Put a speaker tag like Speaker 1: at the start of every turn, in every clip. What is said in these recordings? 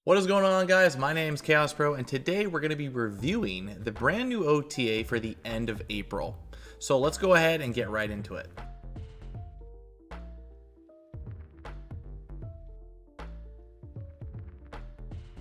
Speaker 1: What is going on, guys? My name's Chaos Pro, and today we're going to be reviewing the brand new OTA for the end of April. So let's go ahead and get right into it.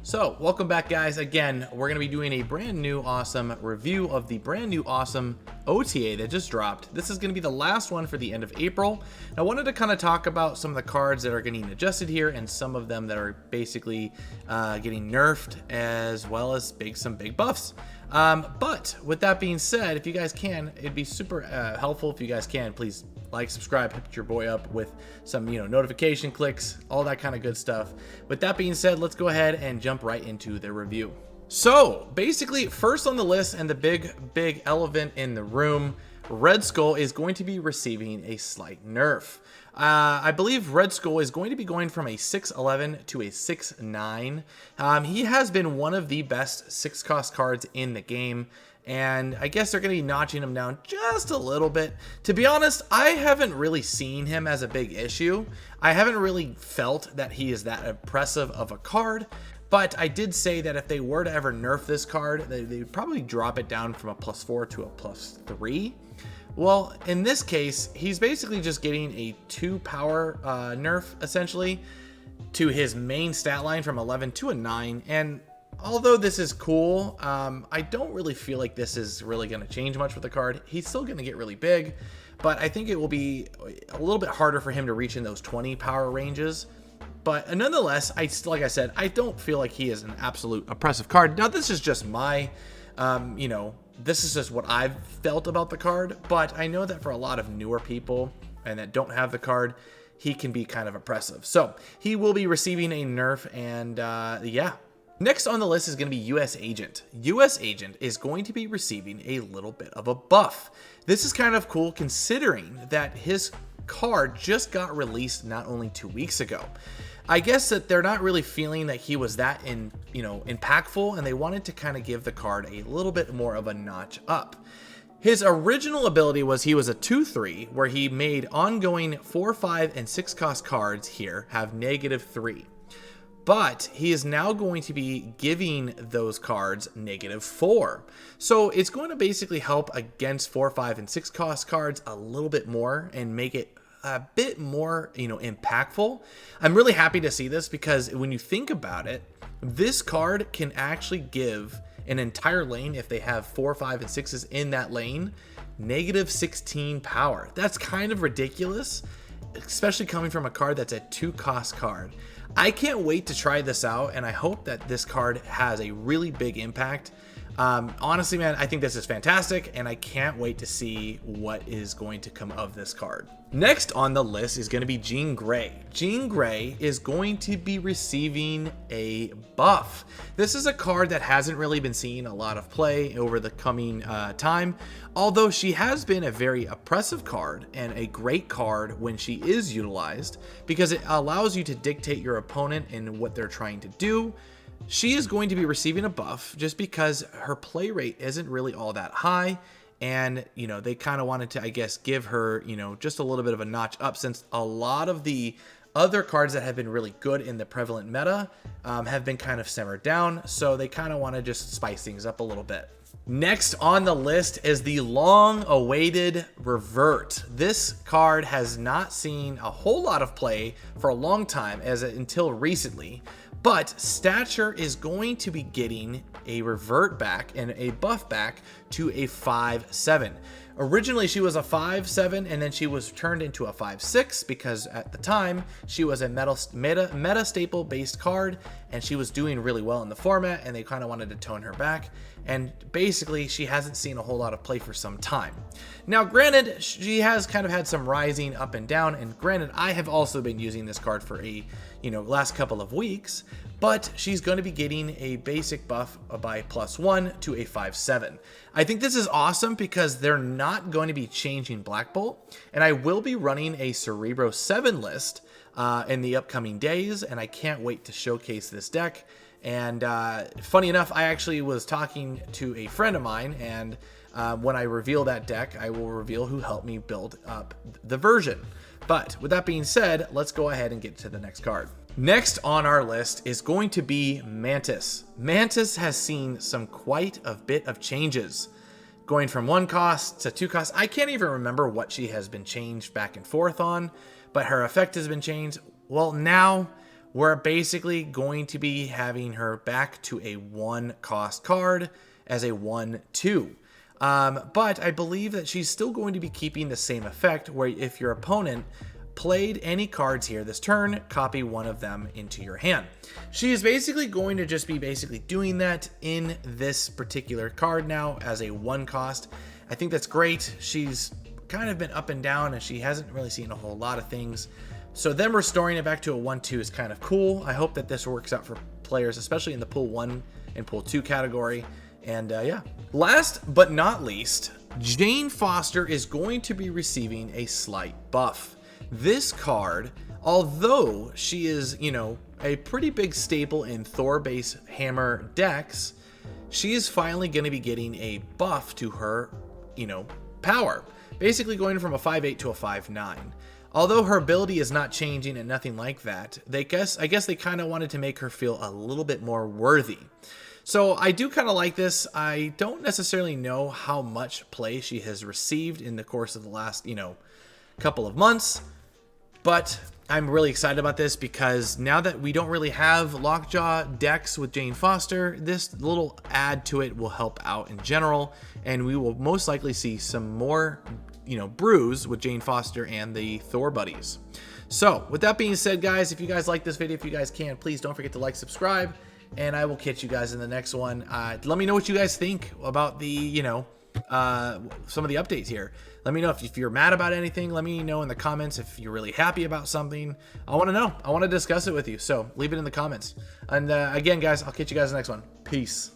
Speaker 1: So welcome back, guys. Again, we're going to be doing a brand new awesome review of the brand new awesome OTA that just dropped. This is going to be the last one for the end of April. I wanted to kind of talk about some of the cards that are getting adjusted here and some of them that are basically getting nerfed, as well as some big buffs. But with that being said, if you guys can, it'd be super helpful if you guys can, please like, subscribe, hit your boy up with some, notification clicks, all that kind of good stuff. With that being said, let's go ahead and jump right into the review. So basically, first on the list, and the big elephant in the room, Red Skull is going to be receiving a slight nerf. I believe Red Skull is going to be going from a 6'11 to a 6'9. He has been one of the best 6-cost cards in the game, and I guess they're going to be notching him down just a little bit. To be honest, I haven't really seen him as a big issue. I haven't really felt that he is that impressive of a card. But I did say that if they were to ever nerf this card, they would probably drop it down from a +4 to a +3. Well, in this case, he's basically just getting a 2 power nerf, essentially, to his main stat line from 11 to a 9. And although this is cool, I don't really feel like this is really going to change much with the card. He's still going to get really big, but I think it will be a little bit harder for him to reach in those 20 power ranges. But nonetheless, like I said, I don't feel like he is an absolute oppressive card. Now, this is just my, this is just what I've felt about the card. But I know that for a lot of newer people and that don't have the card, he can be kind of oppressive. So he will be receiving a nerf, and yeah. Next on the list is going to be US Agent. US Agent is going to be receiving a little bit of a buff. This is kind of cool considering that his card just got released not only 2 weeks ago. I guess that they're not really feeling that he was that impactful, and they wanted to kind of give the card a little bit more of a notch up. His original ability was he was a 2/3, where he made ongoing 4, 5, and 6 cost cards here have -3. But he is now going to be giving those cards -4. So it's going to basically help against 4, 5, and 6 cost cards a little bit more and make it a bit more, impactful. I'm really happy to see this because when you think about it, this card can actually give an entire lane, if they have 4, 5, and 6s in that lane, -16 power. That's kind of ridiculous, especially coming from a card that's a 2-cost card. I can't wait to try this out, and I hope that this card has a really big impact. Honestly, man, I think this is fantastic, and I can't wait to see what is going to come of this card. Next on the list is going to be Jean Grey. Jean Grey is going to be receiving a buff. This is a card that hasn't really been seeing a lot of play over the coming time, although she has been a very oppressive card and a great card when she is utilized, because it allows you to dictate your opponent and what they're trying to do. She is going to be receiving a buff just because her play rate isn't really all that high. And, they kind of wanted to, I guess, give her, just a little bit of a notch up, since a lot of the other cards that have been really good in the prevalent meta have been kind of simmered down. So they kind of want to just spice things up a little bit. Next on the list is the long-awaited Revert. This card has not seen a whole lot of play for a long time, until recently. But Stature is going to be getting a revert back and a buff back to a 5/7. Originally, she was a 5/7, and then she was turned into a 5/6 because at the time she was a meta staple based card, and she was doing really well in the format, and they kind of wanted to tone her back. And basically, she hasn't seen a whole lot of play for some time. Now, granted, she has kind of had some rising up and down, and granted, I have also been using this card for a last couple of weeks, but she's going to be getting a basic buff by +1 to a 5/7. I think this is awesome because they're not going to be changing Black Bolt, and I will be running a Cerebro 7 list in the upcoming days, and I can't wait to showcase this deck. And funny enough, I actually was talking to a friend of mine, and when I reveal that deck, I will reveal who helped me build up the version. But with that being said, let's go ahead and get to the next card. Next on our list is going to be Mantis. Mantis has seen some quite a bit of changes, going from 1 cost to 2 costs. I can't even remember what she has been changed back and forth on, but her effect has been changed. Well, now we're basically going to be having her back to a 1 cost card as a 1/2. But I believe that she's still going to be keeping the same effect, where if your opponent played any cards here this turn, copy one of them into your hand. She is basically going to just be doing that in this particular card now as a 1 cost. I think that's great. She's kind of been up and down, and she hasn't really seen a whole lot of things. So them restoring it back to a 1/2 is kind of cool. I hope that this works out for players, especially in the pool 1 and pool 2 category. And yeah, last but not least, Jane Foster is going to be receiving a slight buff. This card, although she is, a pretty big staple in Thor-based hammer decks, she is finally going to be getting a buff to her, power. Basically going from a 5/8 to a 5/9. Although her ability is not changing and nothing like that, I guess they kind of wanted to make her feel a little bit more worthy. So I do kind of like this. I don't necessarily know how much play she has received in the course of the last, couple of months. But I'm really excited about this because now that we don't really have Lockjaw decks with Jane Foster, this little add to it will help out in general, and we will most likely see some more, brews with Jane Foster and the Thor buddies. So with that being said, guys, if you guys like this video, if you guys can, please don't forget to like, subscribe, and I will catch you guys in the next one. Let me know what you guys think about the, some of the updates here. Let me know if you're mad about anything. Let me know in the comments if you're really happy about something. I want to know. I want to discuss it with you. So leave it in the comments. And again, guys, I'll catch you guys in the next one. Peace.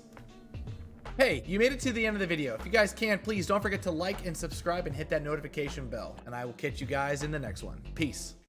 Speaker 1: Hey, you made it to the end of the video. If you guys can, please don't forget to like and subscribe and hit that notification bell. And I will catch you guys in the next one. Peace.